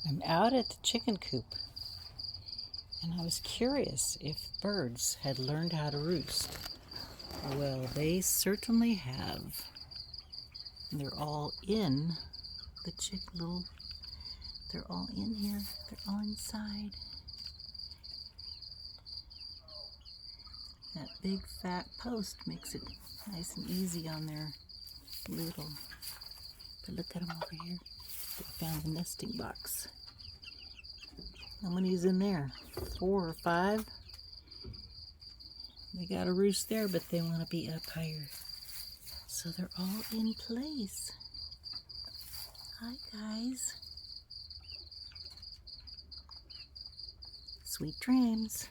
I'm out at the chicken coop, and I was curious if birds had learned how to roost. Well, they certainly have. They're all in the they're all in here. They're all inside. That big fat post makes it nice and easy on their little. But look at them over here. They found the nesting box. How many's in there? 4 or 5? They got a roost there, but they want to be up higher. So they're all in place. Hi, guys. Sweet dreams.